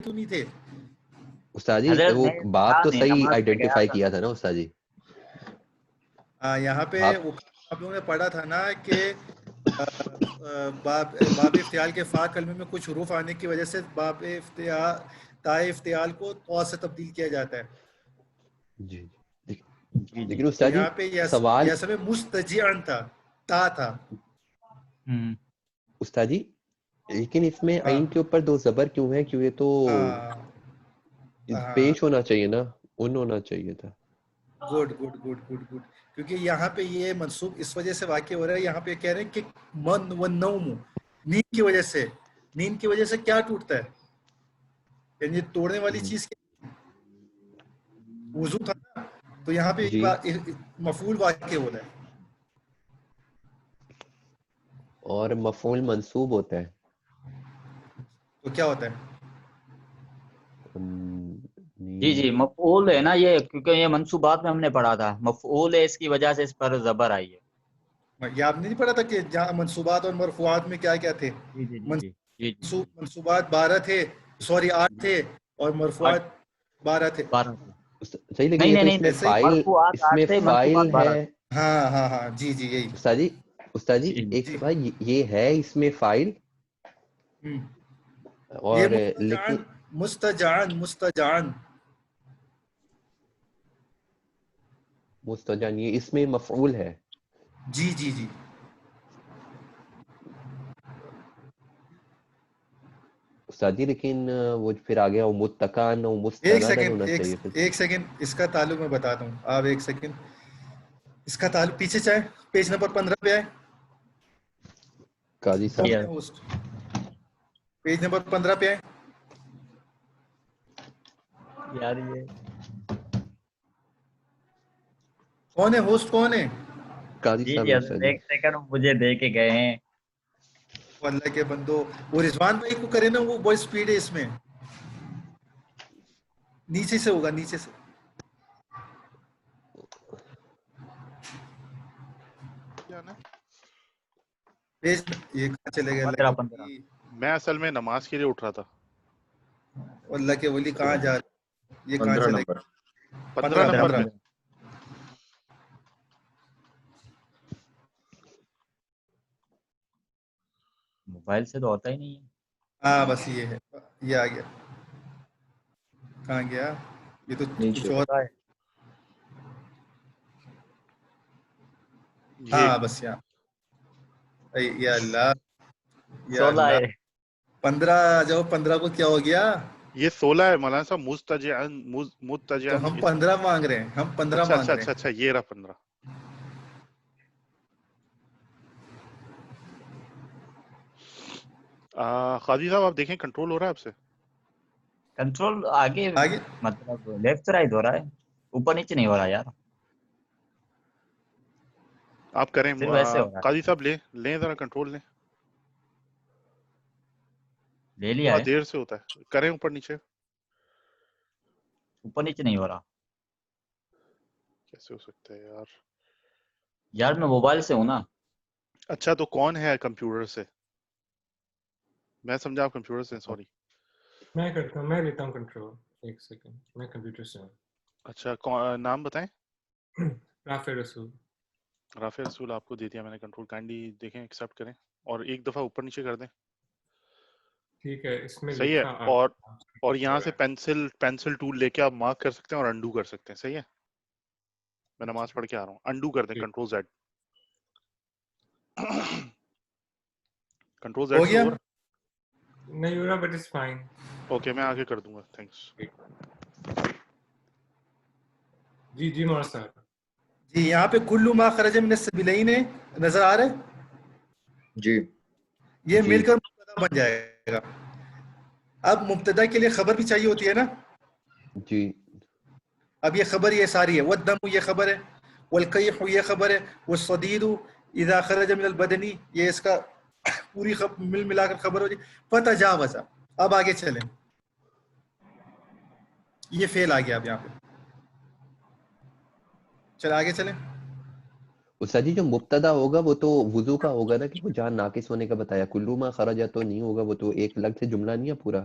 کیوں نہیں تھے؟ استاد جی حضرت وہ میں بات تو نہیں صحیح نماز میں گیا آئیڈینٹیفائی تھا. کیا تھا نا استاد جی. یہاں پہ آپ آپ لوگوں نے پڑھا تھا نا کہ باب افتعال کے فا کلمے میں کچھ حروف آنے کی وجہ سے باب افتعال تائے افتعال کو تو سے تبدیل کیا جاتا ہے. جی جی جی. لیکن تو استاد جی یہاں پہ سوال یسم مستجعن تھا، تا تھا. استاد جی لیکن اس میں ہاں عین کے اوپر دو زبر کیوں ہے؟ کیوں یہ تو ہاں ہاں پیش ہونا چاہیے نا، ان ہونا چاہیے تھا. Good good good good good. کیونکہ یہاں پہ یہ منسوب اس وجہ سے واقع ہو رہا ہے، یہاں پہ کہہ رہے ہیں کہ من و نوم، نیند کی وجہ سے. نیند کی وجہ سے کیا ٹوٹتا ہے؟ یعنی توڑنے والی چیز کیا؟ وضو تھا نا، تو یہاں پہ جی مفعول واقع ہو رہا ہے. اور مفعول منصوب ہوتا ہے. تو کیا ہوتا ہے؟ جی جی مفعول ہے نا یہ، کیونکہ یہ منصوبات میں ہم نے پڑھا تھا مفعول ہے، اس کی وجہ سے اس پر زبر آئی ہے. یہ آپ نے نہیں پڑھا تھا کہ جہاں منصوبات اور مرفوعات میں کیا کیا تھے؟ جی جی جی جی جی جی. منصوبات 12 تھے، سوری 8 تھے، اور مرفوعات 12 تھے. 12 تھے. صحیح، لیکن نہیں یہ تو نہیں اس میں نہیں، ایسے ہی فائل، مرفوعات اس 8 میں تھے، منصوبات فائل 12 ہے. تھے. ہاں ہاں ہاں جی جی یہی. استاد جی جی ایک بھائی یہ ہے اس میں فائل یہ اور لیکن مستجعن مستجان یہ اس میں مفعول ہے. جی جی جی. استاد جی لیکن وہ پھر آگے وہ متکان و ایک مستندن سیکنڈ ہونا چاہیے پھر. ایک سیکنڈ، اس کا تعلق میں بتاتا ہوں. آپ ایک سیکنڈ، اس کا تعلق پیچھے چاہے پیج نمبر 15 پہ آئے. قاضی صاحب یہ ہوسٹ پیج نمبر 15 پہ آئے. یار یہ کون ہے ہوسٹ؟ کون ہے؟ قاضی جی صاحب جی ہے حضرت استاد جی. ایک سیکنڈ مجھے دے کے گئے ہیں. وہ اللہ کے بندو، وہ رضوان بھائی کو کرے نا، وہ بہت سپیڈ ہے اس میں. نیچے سے ہوگا، نیچے سے. پیج یہ کہاں چلے گئے اللہ 15 کے 15 ولی؟ میں اصل میں نماز کے لیے اٹھ رہا تھا. اللہ کے ولی کہاں جا رہے؟ یہ کہاں 15 چلے نمبر. گئے؟ 15 15 نمبر میں. 15 موبائل سے تو ہوتا ہی نہیں ہے. ہاں بس یہ ہے، یہ آ گیا. کہاں گیا یہ؟ تو نیچے کچھ اور. ہوتا ہے. یہ ہاں بس یہاں. یا اللہ، یا 16 اللہ. ہے. 15 جو 15 کو کیا ہو گیا؟ یہ 16 ہے مولانا صاحب. مستجعن تو متجعن. ہم 15 مانگ رہے ہیں، ہم 15 اچھا مانگ اچھا رہے اچھا ہیں. اچھا یہ رہا 15. قاضی صاحب آپ دیکھیں کنٹرول ہو رہا ہے آپ سے؟ کنٹرول آگے آگے مطلب لیفٹ رائٹ ہو رہا ہے، اوپر نیچے نہیں ہو رہا یار. آپ کریں صرف ایسے ہو رہا قاضی صاحب لیں ذرا کنٹرول لیں. ہے. لے لیا تھوڑا ہے، دیر سے ہوتا ہے، کریں اوپر نیچے. اوپر نیچے نہیں ہو رہا کیسے ہو سکتا ہے یار؟ یار. میں موبائل سے ہوں نا. اچھا تو کون ہے کمپیوٹر سے؟ میں سمجھا آپ کمپیوٹر سے. سوری. میں کرتا ہوں، میں لیتا ہوں کنٹرول. ایک سیکنڈ، میں کمپیوٹر سے ہوں. اچھا نام بتائیں. رافع رسول. رافع رسول آپ کو دے دیا میں نے کنٹرول. کائنڈلی دیکھیں ایکسیپٹ کریں اور ایک دفعہ اوپر نیچے کر دیں. ٹھیک ہے، اس میں صحیح ہے. لکھا اور یہاں سے پینسل ٹول لے کے آپ مارک کر سکتے ہیں اور انڈو کر سکتے ہیں. صحیح ہے. میں نماز پڑھ کے آ رہا ہوں. انڈو کر دیں کنٹرول زیڈ. کنٹرول ہو زیڈ سے گیا. اوور. نہیں ہو رہا بٹ اٹس فائن. اوکے میں آگے کر دوں گا. تھینکس. جی جی مولانا صاحب. جی یہاں پہ کلو ما خرج من السبیلین نظر آ رہا ہے. جی یہ جی مل کر مبتدا بن جائے گا. اب مبتدا کے لیے خبر بھی چاہیے ہوتی ہے نا. جی اب یہ خبر یہ ساری ہے. والدم یہ خبر ہے، والقیح یہ خبر ہے، والصدید اذا خرج من البدن یہ اس کا پوری مل ملا کر خبر ہو جائے. فتجاوز. اب آگے چلیں، یہ فعل آ گیا. اب یہاں پہ چل آگے چلیں. استاد جی جو مبتدا ہوگا وہ تو وضو کا ہوگا نا، کہ وہ جہاں ناقص ہونے کا بتایا. کلو ما خرجہ تو نہیں ہوگا، وہ تو ایک لفظ سے جملہ نہیں ہے پورا.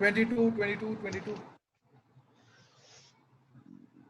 22 22 22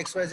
XYZ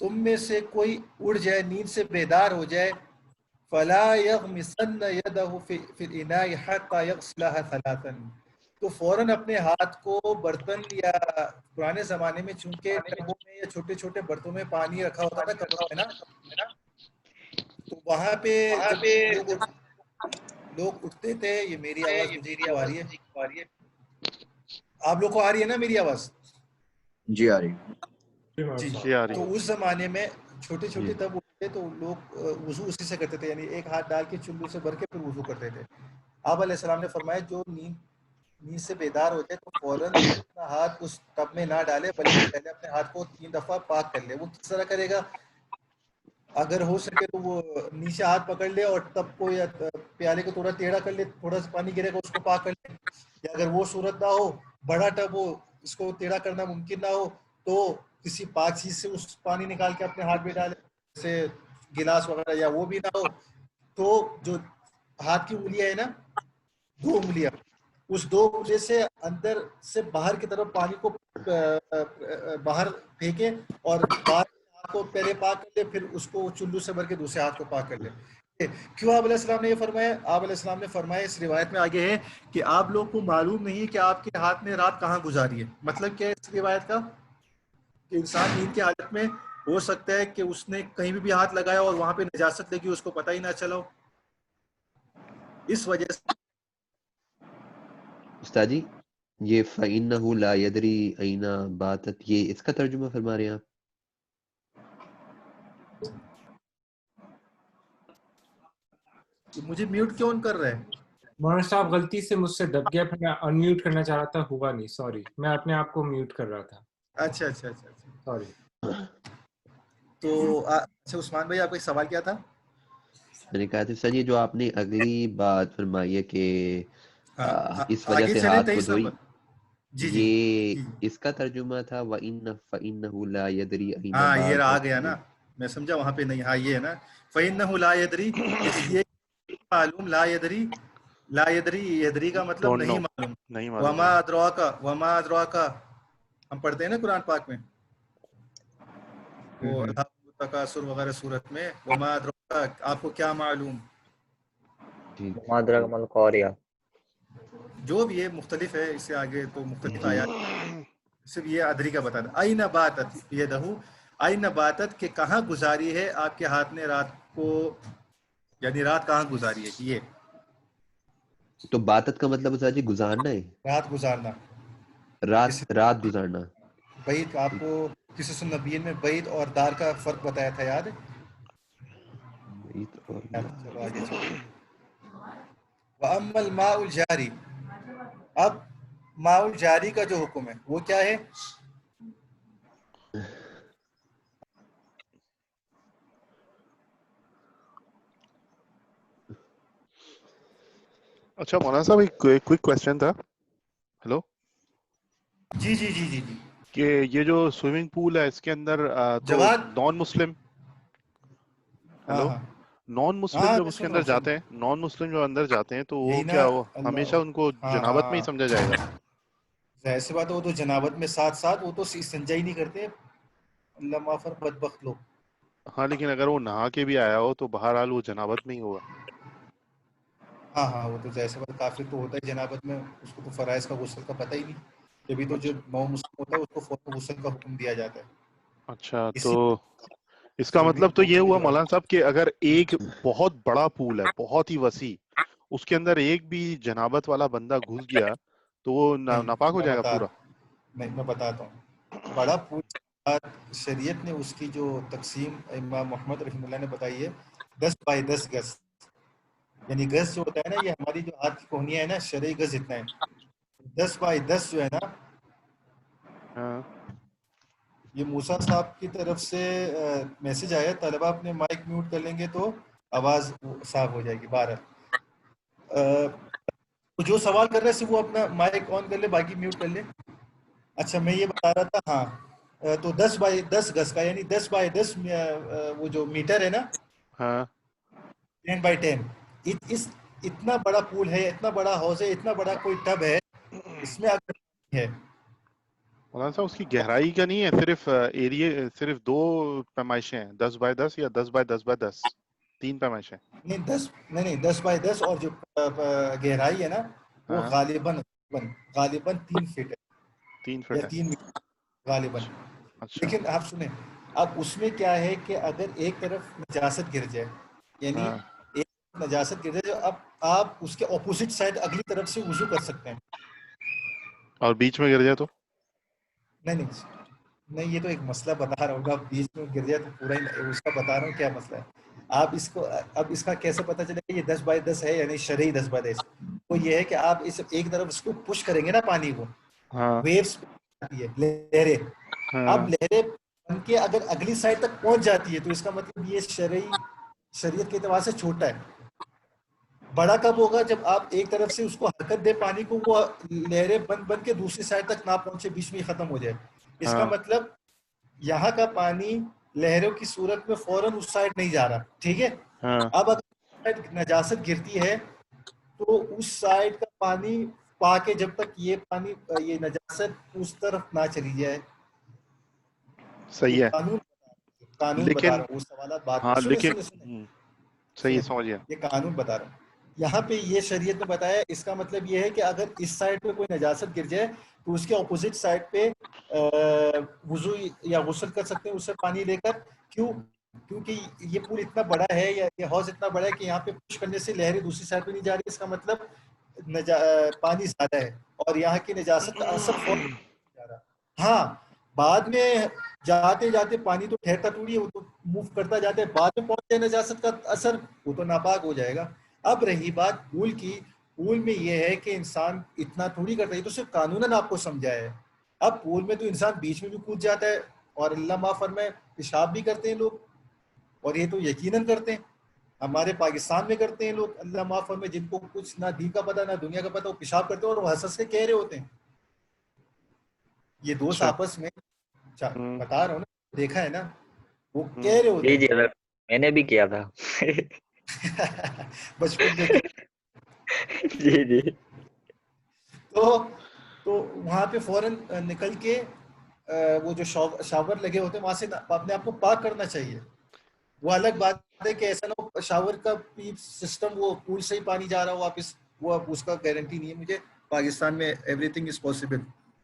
تم میں سے کوئی اڑ جائے نیند سے بیدار ہو جائے فلا یغمسن یدہ فی الاناء حتی یغسلها ثلاثا تو فوراً اپنے ہاتھ کو برتن یا پرانے زمانے میں چونکہ ٹبوں میں یا چھوٹے چھوٹے برتنوں میں پانی رکھا ہوتا تھا کپڑوں میں نا، تو وہاں پہ جب لوگ اٹھتے تھے، یہ میری آواز مجھے کیوں آ رہی ہے؟ آپ لوگ کو آ رہی ہے نا میری آواز؟ جی آ رہی جی جی آ رہی تو اس زمانے میں چھوٹے چھوٹے تب اٹھتے تو لوگ وضو اسی سے کرتے تھے، یعنی ایک ہاتھ ڈال کے چلو سے بھر کے پھر وضو کرتے تھے. آپ علیہ السلام نے فرمایا جو نیند سے بیدار ہو جائے تو فوراً اپنا ہاتھ اس ٹب میں نہ ڈالے بلکہ پہلے اپنے ہاتھ کو 3 دفعہ پاک کر لے. وہ کس طرح کرے گا؟ اگر ہو سکے تو وہ نیچے ہاتھ پکڑ لے اور ٹب کو یا پیالے کو تھوڑا ٹیڑھا کر لے، تھوڑا سا پانی گرے گا اس کو پاک کر لے. یا اگر وہ صورت نہ ہو، بڑا ٹب ہو، اس کو ٹیڑھا کرنا ممکن نہ ہو، تو کسی پاک چیز سے اس پانی نکال کے اپنے ہاتھ میں ڈالے، جیسے گلاس وغیرہ، یا وہ بھی نہ ہو تو جو ہاتھ کی انگلیاں ہیں نا، 2 انگلیاں، اس 2 انگلی سے اندر سے باہر کی طرف پانی کو باہر پھینکے اور باہر ہاتھ کو پہلے پاک کر لے، پھر اس کو چلو سے بھر کے دوسرے ہاتھ کو پاک کر لے. کیوں آپ علیہ السلام نے یہ فرمایا؟ آپ علیہ السلام نے فرمایا، اس روایت میں آگے ہے کہ آپ لوگ کو معلوم نہیں کہ آپ کے ہاتھ نے رات کہاں گزاری ہے. مطلب کیا ہے اس روایت کا؟ کہ انسان نیند کی حالت میں ہو سکتا ہے کہ اس نے کہیں بھی ہاتھ لگایا اور وہاں پہ نجاست لگی، اس کو پتہ ہی نہ چلا ہو. اس وجہ سے استاد جی یہ فَإِنَّهُ لَا يَدْرِي أَيْنَ بَاتَتْ، یہ اس کا ترجمہ فرما رہے ہیں آپ؟ مجھے میوٹ کیوں کر رہے ہیں؟ مولانا صاحب غلطی سے مجھ سے دب گیا، پھر میں ان میوٹ کرنا چاہ رہا تھا، ہوا نہیں، سوری، میں اپنے آپ کو میوٹ کر رہا تھا، اچھا اچھا اچھا اچھا. سوری. تو اچھا عثمان بھائی، آپ کا ایک سوال کیا تھا؟ میں نے کہا تھا سر یہ جو آپ نے اگلی بات فرمائی ہے کہ اس وجہ آگے سے چلیں ہاتھ کو 23 دھوئی، نمبر. جی جی یہ جی. اس کا ترجمہ تھا فَإِنَّهُ لَا يَدْرِي أَيْنَ ہاں یہ آ بَاتَتْ. گیا نا، میں سمجھا وہاں پہ نہیں. ہاں یہ ہے نا فَإِنَّهُ لَا يَدْرِي، اس لیے معلوم. لا يدری، لا يدری، یدری کا مطلب ڈونٹ نو، نہیں معلوم. نہیں معلوم. وما ادراک، ہم پڑھتے ہیں نا قرآن پاک میں وہ تکاثر وغیرہ صورت میں، وما ادراک، آپ کو کیا معلوم. جی مادرک ملکوریہ. جو بھی ہے مختلف ہے، اس سے آگے تو مختلف آیات، صرف یہ ادری کا بتا دیں. این باتت یدہ، این باتت کہ کہاں گزاری ہے آپ کے ہاتھ نے رات کو، یعنی رات کہاں گزاری ہے. یہ تو باتت کا مطلب استاد جی گزارنا ہے، رات گزارنا. رات گزارنا. بیت، آپ کو قصص النبیین میں بیت اور دار کا فرق بتایا تھا، یاد ہے؟ بیت اور چلو آگے چلو. وَأَمَّا الْمَاءُ الْجَارِي، اب ماء الجاری کا جو حکم ہے وہ کیا ہے؟ اچھا مولانا صاحب ایک کوئک کوسچن تھا. ہلو. جی جی جی جی جی. کہ یہ جو سوئمنگ پول ہے اس کے اندر تو جواد. نان مسلم، ہاں ہلو، ہاں نان مسلم ہاں، جب میں اس کے سن رہا اندر ہوں، سن جاتے ہیں، نان مسلم جو اندر جاتے ہیں تو وہ یہی نا. کیا، وہ اللہ، ہمیشہ ان کو ہاں جنابت میں ہی ہاں، سمجھا جائے گا؟ ظاہر سی بات ہے، وہ تو جنابت میں ساتھ ساتھ وہ تو استنجا ہی نہیں کرتے، اللہ معاف فرمائے، بدبخت لوگ. ہاں لیکن اگر وہ نہا کے بھی آیا ہو تو بہرحال وہ جنابت میں ہی ہوگا. ہاں ہاں، وہ تو ظاہر سی بات، کافر تو ہوتا ہے جنابت میں، اس کو تو فرائض کا غسل کا پتہ ہی نہیں. جبھی تو جو اچھا نو مسلم ہوتا ہے اس کو فوراً غسل کا حکم دیا جاتا ہے. اچھا، تو اسی اس کا سوئمنگ مطلب تو یہ پول میں ہوا جو مولانا صاحب کہ اگر ایک بہت بڑا پول ہے، بہت ہی وسیع، اس کے اندر ایک بھی جنابت والا بندہ گھس گیا تو وہ نہیں، ناپاک ہو جائے گا پورا؟ میں بتاتا ہوں. بڑا پول شریعت نے اس کی جو تقسیم امام محمد رحمہ اللہ نے بتائی ہے 10 بائی 10 گز، یعنی گز جو ہوتا ہے نا، یہ ہماری جو ہاتھ کی کوہنیاں ہے نا، شرعی گز اتنا ہے. 10 بائی 10 جو ہے نا، ہاں یہ موسیٰ صاحب کی طرف سے میسج آیا. طلبہ اپنے مائک میوٹ کر لیں گے تو آواز صاف ہو جائے گی. 12 جو سوال کر رہے ہیں وہ اپنا مائک آن کر لے، باقی میوٹ کر لے. اچھا میں یہ بتا رہا تھا، ہاں تو 10 بائی 10 گز کا، یعنی 10 بائی 10 وہ جو میٹر ہے نا، ہاں 10 بائی 10، اتنا بڑا پول ہے، اتنا بڑا حوض ہے، اتنا بڑا کوئی ٹب ہے، اس میں اگر ہے مولانا صاحب اس کی گہرائی کا نہیں ہے، صرف ایریا، صرف 2 پیمائشیں ہیں، 10 بائی 10 یا 10 بائی 10 بائی 10، 3 پیمائشیں. نہیں 10x10 اور جو گہرائی ہے نا وہ ہاں غالباً 3 فٹ ہے 3 یا فٹ ہے. 3 میٹر غالباً. اچھا. لیکن آپ سنیں، اب اس میں کیا ہے کہ اگر ایک طرف نجاست گر جائے، یعنی ہاں ایک نجاست گر جائے، اب آپ اس کے اپوزٹ سائڈ اگلی طرف سے وضو کر سکتے ہیں. اور بیچ میں گر جائے تو نہیں یہ تو ایک مسئلہ بتا رہا ہوں. اب بیچ میں گر جائے تو پورا ہی اس کا بتا رہا ہوں کیا مسئلہ ہے. آپ اس کو اب اس کا کیسے پتا چلے کہ یہ 10x10 ہے یعنی شرعی 10x10؟ وہ یہ ہے کہ آپ اس ایک طرف اس کو پش کریں گے نا پانی کو، ہاں ویوز آتی ہے، لہریں. ہاں اب لہریں بن کے اگر اگلی سائڈ تک پہنچ جاتی ہے تو اس کا مطلب یہ شریعت کے اعتبار سے چھوٹا ہے. بڑا کب ہوگا؟ جب آپ ایک طرف سے اس کو حرکت دے پانی کو، وہ لہریں بن کے دوسری سائڈ تک نہ پہنچے، بیچ میں ہی ختم ہو جائے. اس کا ہاں مطلب یہاں کا پانی لہروں کی صورت میں فوراً اس سائڈ نہیں جا رہا. ٹھیک ہے. ہاں اب اگر نجاست گرتی ہے تو اس سائڈ کا پانی پا کے جب تک یہ نجاست اس طرف نہ چلی جائے. صحیح ہے. قانون بتا لیکن رہا ہوں، وہ سوالات بات ہاں سنیں لیکن سنیں صحیح ہے، سمجھ گیا. یہ قانون بتا رہا ہوں. یہاں پہ یہ شریعت میں بتایا، اس کا مطلب یہ ہے کہ اگر اس سائڈ پہ کوئی نجاست گر جائے تو اس کے اپوزٹ سائڈ پہ وضو یا غسل کر سکتے ہیں اس سے پانی لے کر. کیونکہ یہ پول اتنا بڑا ہے یا یہ حوض اتنا بڑا ہے کہ یہاں پہ پش کرنے سے لہریں دوسری سائڈ پہ نہیں جا رہی. اس کا مطلب پانی زیادہ ہے اور یہاں کی نجاست کا اثر فوراً جا رہا. ہاں بعد میں جاتے جاتے پانی تو ٹھہرتا تھوڑی ہے، وہ تو موو کرتا جاتا ہے، بعد میں پہنچ جائے نجاست کا اثر وہ تو ناپاک ہو جائے گا. اب رہی بات پول کی، پول میں یہ ہے کہ انسان اتنا تھوڑی کرتا ہے، تو صرف قانوناً آپ کو سمجھایا ہے. اب پول میں تو انسان بیچ میں بھی کود جاتا ہے اور اللہ معاف فرمائے پیشاب بھی کرتے ہیں لوگ، اور یہ تو یقیناً کرتے ہیں. ہمارے پاکستان میں کرتے ہیں لوگ، اللہ معاف فرمائے، جن کو کچھ نہ دین کا پتہ نہ دنیا کا پتہ، وہ پیشاب کرتے ہیں اور وہ ہنس کے کہہ رہے ہوتے ہیں. یہ دوست اچھا. آپس میں بتا رہا ہوں نا، دیکھا ہے نا، وہ کہہ رہے جی ہوتے جی میں نے بھی کیا تھا. ہیں بچپن میں. جی جی. تو وہاں پہ فوراً نکل کے وہ جو شاور لگے ہوتے ہیں وہاں سے اپنے آپ کو پاک کرنا چاہیے. وہ الگ بات ہے کہ ایسا نہ ہو شاور کا سسٹم وہ پول سے ہی پانی جا رہا ہو واپس، وہ اس کا گارنٹی نہیں ہے مجھے. پاکستان میں ایوری تھنگ از پاسبل.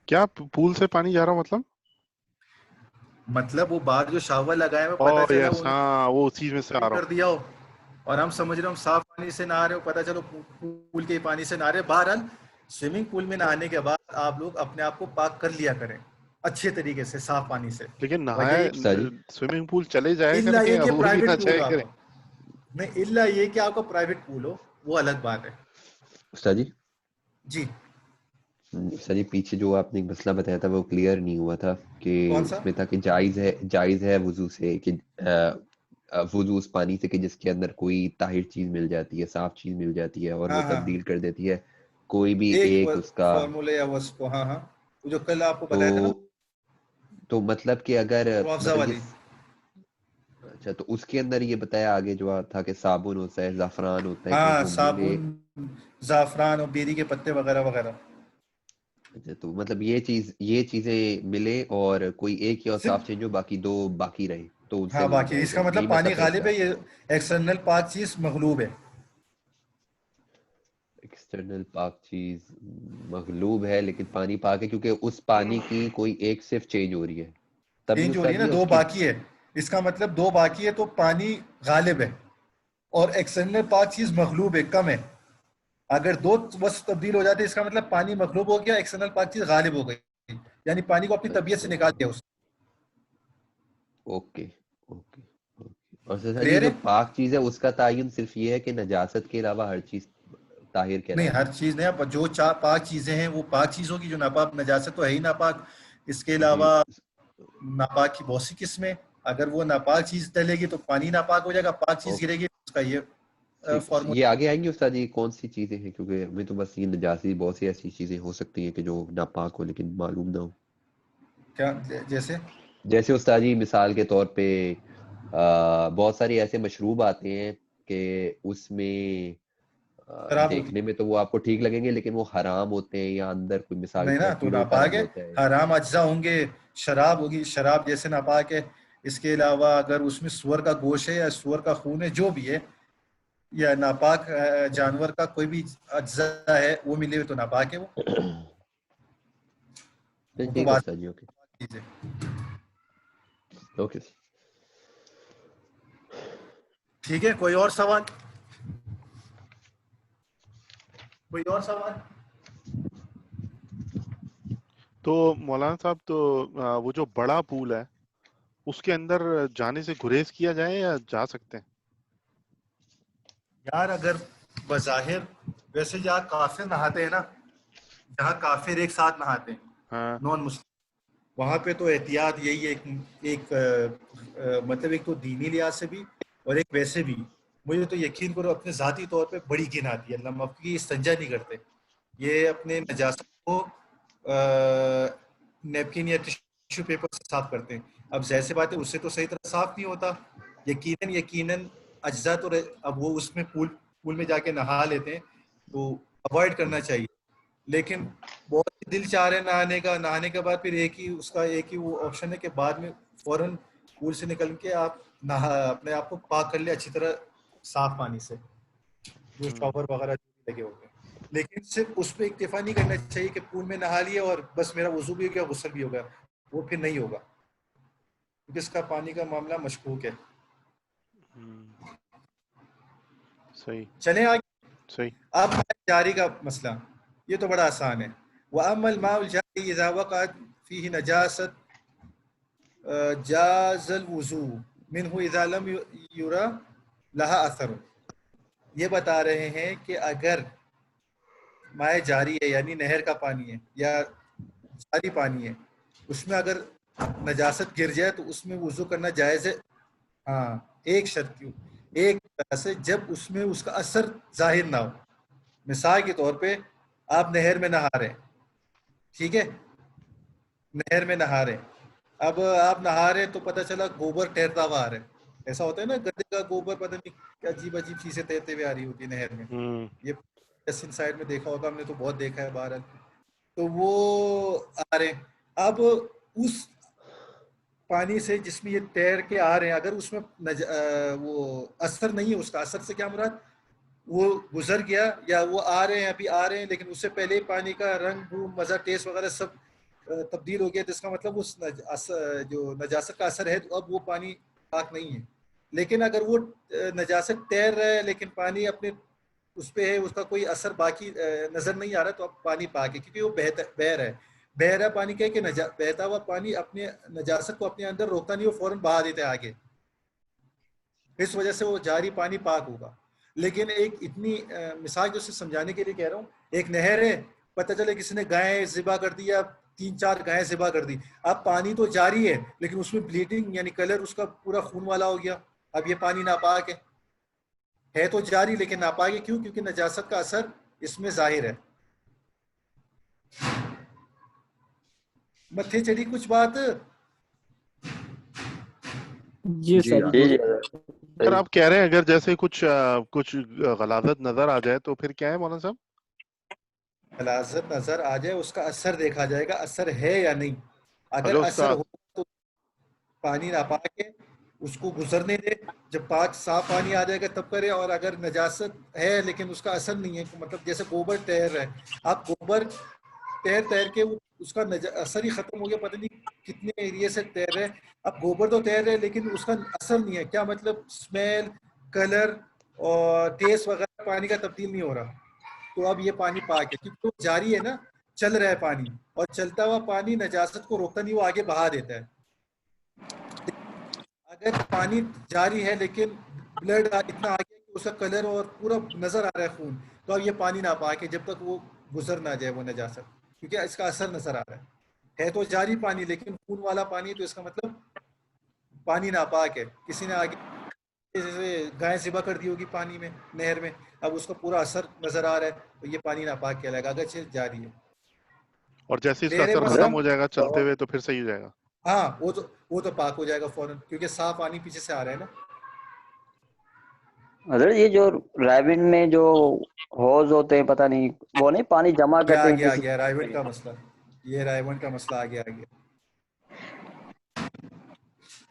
کیا پول سے پانی جا رہا مطلب وہ بعد جو شاور لگایا ہے پتہ چلا یس ہاں وہ اسی میں سے آ رہا کر دیا ہو اور ہم سمجھ رہے ہم صاف پانی سے نہا رہے ہو، پتہ چلو پول کے پانی سے نہا رہے. بہرحال سوئمنگ پول میں نہانے کے بعد آپ لوگ اپنے آپ کو پاک کر لیا کریں اچھے طریقے سے، صاف پانی سے. لیکن وجہ نہایا سوئمنگ پول چلے جائے الا کریں یہ کہ وہ بھی نہ پرائیویٹ پول جائے ہو آپ کریں. کا، نہیں الا یہ کہ آپ کا پرائیویٹ پول ہو، وہ الگ بات ہے. استاد جی جی سر جی پیچھے جو آپ نے ایک مسئلہ بتایا تھا وہ کلیئر نہیں ہوا تھا کہ کون سا؟ اس میں تھا کہ جائز ہے وضو سے، کہ وضو اس پانی سے کہ جس کے اندر کوئی طاہر چیز مل جاتی ہے، صاف چیز مل جاتی ہے اور وہ ہاں ہاں تبدیل کر دیتی ہے کوئی بھی ایک ایک اس کا. فارمولہ یا وصف کو، ہاں وہ جو کل آپ کو تو بتایا تھا نا تو مطلب کہ اگر روافضہ مطلب والی. اچھا تو اس کے اندر یہ بتایا آگے جو تھا کہ صابن ہوتا ہے، زعفران ہوتا ہے، کوئی ہاں وہ ملے. صابن، زعفران اور بیری کے پتے وغیرہ وغیرہ. اچھا تو مطلب یہ چیزیں ملے اور کوئی ایک یا صاف چینج ہو، باقی دو باقی رہے تو ان سے ہاں وہ باقی اس جائز کا ہے، مطلب یہی پانی ہے اس غالب کا. ہے، یہ ایکسٹرنل پاک چیز مغلوب ہے. ایکسٹرنل پاک چیز مغلوب ہے لیکن پانی پاک ہے کیونکہ اس پانی کی کوئی ایک صرف چینج ہو رہی ہے تبھی چینج ہو رہی استاد ہے جی نا، اس دو کی. باقی ہے. اس کا مطلب دو باقی ہے تو پانی غالب ہے اور ایکسٹرنل پاک چیز مغلوب ہے، کم ہے. اگر دو وصف تبدیل ہو جاتے اس کا مطلب پانی مغلوب ہو گیا، ایکسٹرنل پاک چیز غالب ہو گئی، یعنی پانی کو اپنی طبیعت سے اچھا نکال دیا اس. Okay okay okay. اور سر یہ کلیئر جو ہے؟ پاک چیز ہے اس کا تعین صرف یہ ہے کہ نجاست کے علاوہ ہر چیز طاہر نہیں کہلاتی ہر چیز نہیں، جو پاک چیزیں ہیں وہ پاک چیز ہوگی، جو ناپاک نجاست تو ہے ہی ناپاک. اس کے ہے جی. علاوہ ناپاک کی بہت سی قسمیں، اگر وہ ناپاک چیز ڈلے گی تو پانی ناپاک ہو جائے گا، پاک چیز گرے گی اس کا یہ فارمولا. یہ آگے آئیں گے استاد جی کون سی چیزیں ہیں، کیونکہ ہمیں تو بس یہ نجاسی بہت سی ایسی چیزیں ہو سکتی ہیں کہ جو ناپاک ہو لیکن معلوم نہ ہو. کیا جیسے جیسے استاد جی مثال کے طور پہ بہت سارے ایسے مشروب آتے ہیں کہ اس میں دیکھنے میں تو وہ آپ کو ٹھیک لگیں گے لیکن وہ حرام ہوتے ہیں یا اندر کوئی مثال نہیں نا، تو ناپاک ہے. حرام اجزا ہوں گے، شراب ہوگی، شراب جیسے ناپاک ہے. اس کے علاوہ اگر اس میں سور کا گوشت ہے یا سور کا خون ہے، جو بھی ہے، یا ناپاک جانور کا کوئی بھی اجزا ہے وہ ملے تو ناپاک ہے. وہ ٹھیک ہے استاد جی. اوکے چیز ہے. اوکے ٹھیک ہے. کوئی اور سوال؟ کوئی اور سوال؟ تو مولانا صاحب تو وہ جو بڑا پول ہے اس کے اندر جانے سے گریز کیا جائے یا جا سکتے ہیں؟ یار اگر بظاہر ویسے جہاں کافر نہاتے ہیں نا، جہاں کافر ایک ساتھ نہاتے ہیں ہاں نان مسلم، وہاں پہ تو احتیاط یہی ہے ایک مطلب ایک تو دینی لحاظ سے بھی اور ایک ویسے بھی. مجھے تو یقین کرو اپنے ذاتی طور پہ بڑی گن آتی ہے. اللہ معاف کی استنجا نہیں کرتے، یہ اپنے نجاست کو نیپکن یا ٹشو پیپر سے صاف کرتے ہیں. اب ظاہر سی بات ہے اس سے تو صحیح طرح صاف نہیں ہوتا. یقیناً اجزا تو اب وہ اس میں پول میں جا کے نہا لیتے ہیں تو اوائڈ کرنا چاہیے. لیکن بہت دل چاہ رہے ہیں نہانے کے بعد پھر ایک ہی وہ آپشن ہے کہ بعد میں فوراً پول سے نکل کے آپ اپنے آپ کو پاک کر لیں اچھی طرح صاف پانی سے، جو شاور وغیرہ لگے ہوتے ہیں. لیکن صرف اس پہ اکتفا نہیں کرنا چاہیے کہ پول میں نہا لیا اور بس میرا وضو بھی ہو گیا، غسل بھی ہو گیا. وہ پھر نہیں ہوگا کیونکہ اس کا پانی کا معاملہ مشکوک ہے. صحیح. چلیں آگے. صحیح. اب جاری کا مسئلہ یہ تو بڑا آسان ہے. وَأَمَّا الْمَاءُ الْجَارِي إِذَا وَقَعَتْ فِيهِ نَجَاسَةٌ جَازَ الْوُضُوءُ مِنْهُ إِذَا لَمْ يُرَى لَهَا أَثَرٌ. یہ بتا رہے ہیں کہ اگر مائع جاری ہے یعنی نہر کا پانی ہے یا جاری پانی ہے، اس میں اگر نجاست گر جائے تو اس میں وضو کرنا جائز ہے. ہاں، ایک شرط کیوں، ایک طرح سے جب اس میں اس کا اثر ظاہر نہ ہو. مثال کے طور پہ آپ نہر میں نہا رہے ہیں، ٹھیک ہے، نہر میں نہا رہے ہیں. اب آپ نہا رہے ہیں تو پتہ چلا گوبر تیرتا ہوا آ رہا ہے. ایسا ہوتا ہے نا، گدے کا گوبر پتہ نہیں عجیب چیزیں تیرتے ہوئے آ رہی ہوتی ہے نہر میں. یہ سائڈ میں دیکھا ہوگا، ہم نے تو بہت دیکھا ہے بہرحال. تو وہ آ رہے ہیں. اب اس پانی سے جس میں یہ تیر کے آ رہے ہیں، اگر اس میں وہ اثر نہیں ہے، اس کا اثر سے کیا مراد، وہ گزر گیا یا وہ آ رہے ہیں ابھی آ رہے ہیں لیکن اس سے پہلے ہی پانی کا رنگ بو مزہ ٹیسٹ وغیرہ سب تبدیل ہو گیا، تو اس کا مطلب اس جو نجاست کا اثر ہے تو اب وہ پانی پاک نہیں ہے. لیکن اگر وہ نجاست تیر رہا ہے لیکن پانی اپنے اس پہ ہے، اس کا کوئی اثر باقی نظر نہیں آ رہا، تو اب پانی پاک ہے کیونکہ وہ بہہ رہا ہے. بہہ رہا پانی کیا کہ بہتا ہوا پانی اپنے نجاست کو اپنے اندر روکتا نہیں، وہ فوراً بہا دیتا ہے آگے، اس وجہ سے وہ جاری پانی پاک ہوگا. لیکن ایک اتنی مثال جو سے سمجھانے کے لیے کہہ رہا ہوں، ایک نہر ہے، پتہ چلے کسی نے گائے ذبح کر دی یا 3-4 گائے ذبح کر دی. اب پانی تو جاری ہے لیکن اس میں بلیڈنگ یعنی کلر اس کا پورا خون والا ہو گیا. اب یہ پانی ناپاک ہے تو جاری لیکن ناپاک ہے. کیوں؟ کیونکہ نجاست کا اثر اس میں ظاہر ہے. متھے چڑھی کچھ بات؟ جی سر. سر آپ کہہ رہے ہیں اگر جیسے کچھ غلاظت نظر آ جائے تو پھر کیا ہے مولانا صاحب؟ غلاظت نظر آ جائے، اس کا اثر دیکھا جائے گا، اثر ہے یا نہیں. اگر اثر ہو تو پانی ناپاک ہے، اس کو گزرنے دے، جب پاک صاف پانی آ جائے گا تب کرے. اور اگر نجاست ہے لیکن اس کا اثر نہیں ہے، مطلب جیسے گوبر تیر رہا ہے، آپ گوبر تیر کے اس کا اثر ہی ختم ہو گیا، پتہ نہیں کتنے ایریے سے تیر رہے. اب گوبر تو تیر رہے لیکن اس کا اثر نہیں ہے، کیا مطلب اسمیل، کلر اور ٹیسٹ وغیرہ پانی کا تبدیل نہیں ہو رہا، تو اب یہ پانی پاک ہے کیونکہ وہ جاری ہے نا، چل رہا ہے پانی، اور چلتا ہوا پانی نجاست کو روکتا نہیں، وہ آگے بہا دیتا ہے. اگر پانی جاری ہے لیکن بلڈ اتنا آگے کہ اس کا کلر اور پورا نظر آ رہا ہے خون، تو اب یہ پانی ناپاک ہے جب تک وہ گزر نہ جائے وہ نجاست، کیونکہ اس کا اثر نظر آ رہا ہے تو جاری پانی لیکن خون والا پانی، تو اس کا مطلب پانی ناپاک ہے. کسی نے آگے گائے ذبح کر دی ہوگی پانی میں، نہر میں، اب اس کا پورا اثر نظر آ رہا ہے تو یہ پانی ناپاک کہلائے گا اگرچہ جاری ہے. اور جیسے اس کا اثر ختم ہو جائے گا چلتے ہوئے تو پھر صحیح ہو جائے گا. ہاں وہ تو پاک ہو جائے گا فوراً، کیونکہ صاف پانی پیچھے سے آ رہا ہے نا. حضرت یہ جو رائبن میں جو ہوز ہوتے ہیں پتہ نہیں وہ نہیں پانی جمع آ کرتے ہیں گیا کسی رائیونٹ کا مسئلہ، یہ رائیونٹ کا مسئلہ آ گیا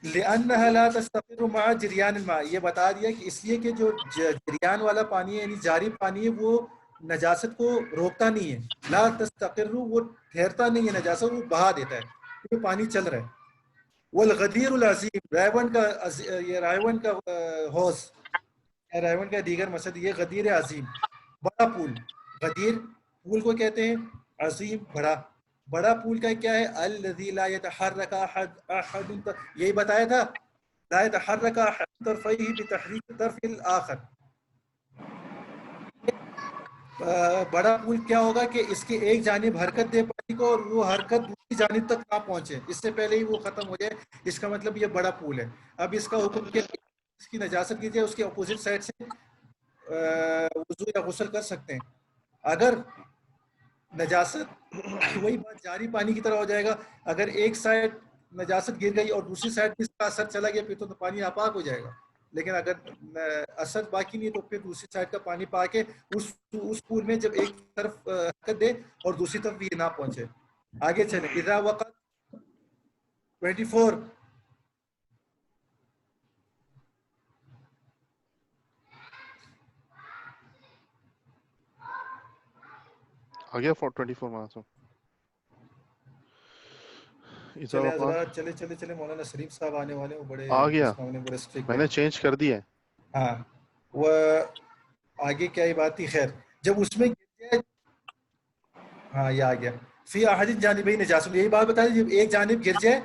لأنها لا تستقر مع جریان الماء، یہ بتا دیا کہ اس لیے کہ جو جریان والا پانی ہے یعنی جاری پانی ہے وہ نجاست کو روکتا نہیں ہے، لا تستقر وہ ٹھہرتا نہیں ہے نجاست، وہ بہا دیتا ہے کیونکہ پانی چل رہا ہے۔ والغدیر العظیم، یہ رائیون کا ہوز، رائیون کا دیگر مقصد یہ غدیر عظیم، بڑا پول، غدیر پول کو کہتے ہیں، عظیم بڑا، بڑا پول کا کیا ہے؟ الذی لا يتحرک احد، یہی بتایا تھا لا يتحرک احد طرفیہ بتحریک طرف الاخر۔ بڑا پول کیا ہوگا کہ اس کی ایک جانب حرکت دے پانی کو اور وہ حرکت دوسری جانب تک نہ پہنچے، اس سے پہلے ہی وہ ختم ہو جائے، اس کا مطلب یہ بڑا پول ہے۔ اب اس کا حکم کیا ہے؟ اس کی نجاست کی جائے، اس کے اپوزٹ سائڈ سے وضو یا غسل کر سکتے ہیں۔ اگر نجاست وہی بات جاری پانی کی طرح ہو جائے گا، اگر ایک سائڈ نجاست گر گئی اور دوسری سائڈ بھی اس کا اثر چلا گیا پھر تو پانی ناپاک ہو جائے گا، لیکن اگر اثر باقی نہیں تو پھر دوسری سائڈ کا پانی پا کے اس پول میں جب ایک طرف حرکت دے اور دوسری طرف بھی نہ پہنچے۔ آگے چلیں، اذا وقت 24 آ گیا 24 معصوم؟ چلے حضرات، چلے مولانا شریف صاحب آنے والے ہیں، وہ بڑے آ گیا، بڑے اسٹرکٹ میں نے چینج کر دیا ہے۔ ہاں وہ آگے کیا ہی بات تھی، خیر جب اس میں گر جائے، ہاں یہ آ گیا فی احد جانبی نجاست، یہی بات بتا دی جب ایک جانب گر جائے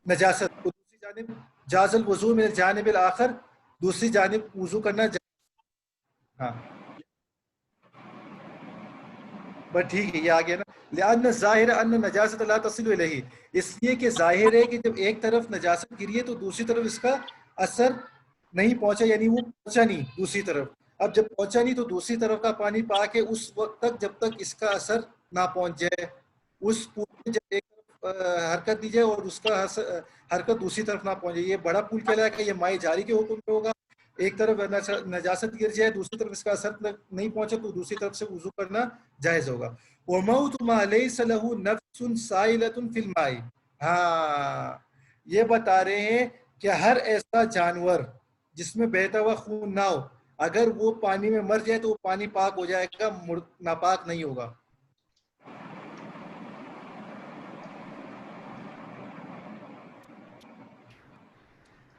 نجاست تو دوسری جانب جاز الوضو من الجانب الاخر، دوسری جانب وضو کرنا ہاں بس ٹھیک ہے، یہ آ گیا نا۔ لأن ظاہر ان نجاست لا تصل الیہ، اس لیے کہ ظاہر ہے کہ جب ایک طرف نجاست گری ہے تو دوسری طرف اس کا اثر نہیں پہنچا، یعنی وہ پہنچا نہیں دوسری طرف۔ اب جب پہنچا نہیں تو دوسری طرف کا پانی پا کے اس وقت تک جب تک اس کا اثر نہ پہنچ جائے، اس پول میں جب ایک طرف حرکت دی جائے اور اس کا حرکت دوسری طرف نہ پہنچے، یہ بڑا پول کہلائے گا، یہ مائع جاری کے حکم میں ہوگا۔ ایک طرف نجاست گر جائے دوسری طرف اس کا اثر نہیں پہنچا تو دوسری طرف سے وضو کرنا جائز ہوگا۔ وَمَوْتُ مَا لَيْسَ لَهُ نَفْسٌ سَائِلَةٌ فِي الْمَاءِ، ہاں یہ بتا رہے ہیں کہ ہر ایسا جانور جس میں بہتا ہوا خون نہ ہو، اگر وہ پانی میں مر جائے تو وہ پانی پاک ہو جائے گا، ناپاک نہیں ہوگا۔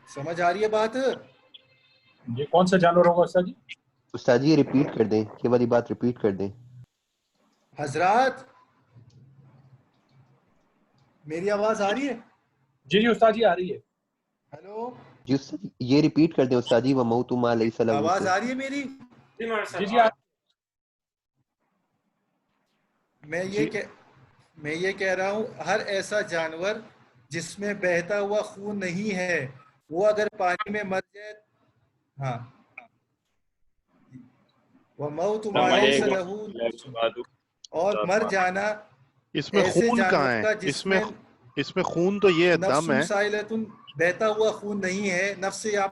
سمجھ آ رہی ہے بات؟ یہ کون سا جانور ہوگا استاد جی؟ استاد جی یہ ریپیٹ کر دیں، یہ والی بات ریپیٹ کر دیں۔ حضرات میری آواز آ رہی ہے؟ جی استاد جی آ رہی ہے۔ ہیلو جی استاد یہ ریپیٹ کر دیں استاد جی، وَمَوْتُ مَا لَيْسَ لَهُ آواز سے۔ آ رہی ہے میری؟ جی میں یہ کہہ رہا ہوں ہر ایسا جانور جس میں بہتا ہوا خون نہیں ہے وہ اگر پانی میں مر جائے، ہاں وَمَوْتُ مَا لَيْسَ لَهُ، اور مر جانا اس میں ایسے خون کہاں جانور کا ہے؟ جس میں اس میں خون تو یہ دم ہے۔ نفس سائلۃ، بہتا ہوا خون نہیں ہے، نفس یا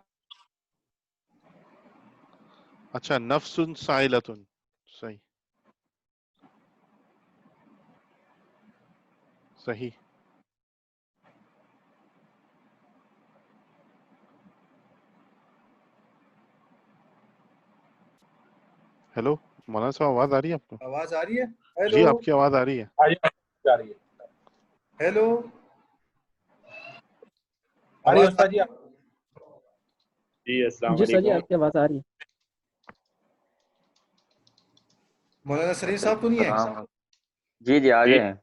اچھا نفس سائلۃ، صحیح صحیح۔ ہیلو مولانا صاحب آواز آ رہی ہے آپ کو؟ آواز آ رہی ہے؟ جی ہیلو آپ کی آواز آ رہی ہے۔ آ رہی ہے، ہیلو آ رہی ہے استاد جی۔ جی السلام جی استاد جی علیکم۔ آپ کی آواز آ رہی ہے۔ مولانا سلیم صاحب تو نہیں ہے؟ جی جی آگے ہیں،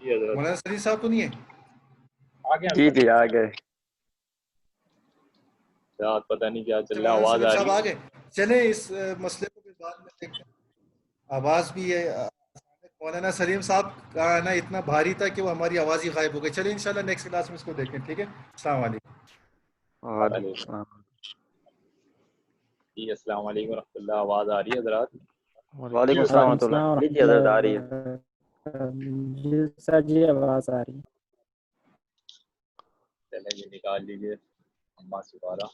جی حضرت مولانا سلیم صاحب تو نہیں ہے؟ آگے جی آگے۔ رات پتہ نہیں کیا چل رہا، مولانا آواز سلیم آ صاحب رہی آ ہے؟ گئے، چلیں اس مسئلے کو بھی بعد میں دیکھتے ہیں۔ آواز بھی ہے، مولانا سلیم صاحب کا آنا اتنا بھاری تھا کہ وہ ہماری آواز ہی غائب ہو گئی۔ چلیں انشاءاللہ نیکسٹ کلاس میں اس کو دیکھیں، ٹھیک ہے؟ السلام علیکم۔ وعلیکم السلام۔ جی السلام علیکم ورحمۃ اللہ، آواز آ رہی ہے حضرات؟ وعلیکم السلام ورحمۃ اللہ۔ جی جی حضرت آ رہی ہے۔ جی استاد جی آواز آ رہی ہے۔ چلیں جی نکال لیجیے اما سپارہ۔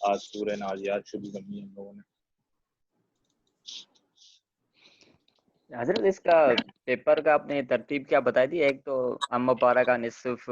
آج سورہ نازیات شروع کرنی ہے ہم لوگوں نے. حضرت اس کا پیپر کا آپ نے ترتیب کیا بتائی تھی؟ ایک تو اما پارا کا نصف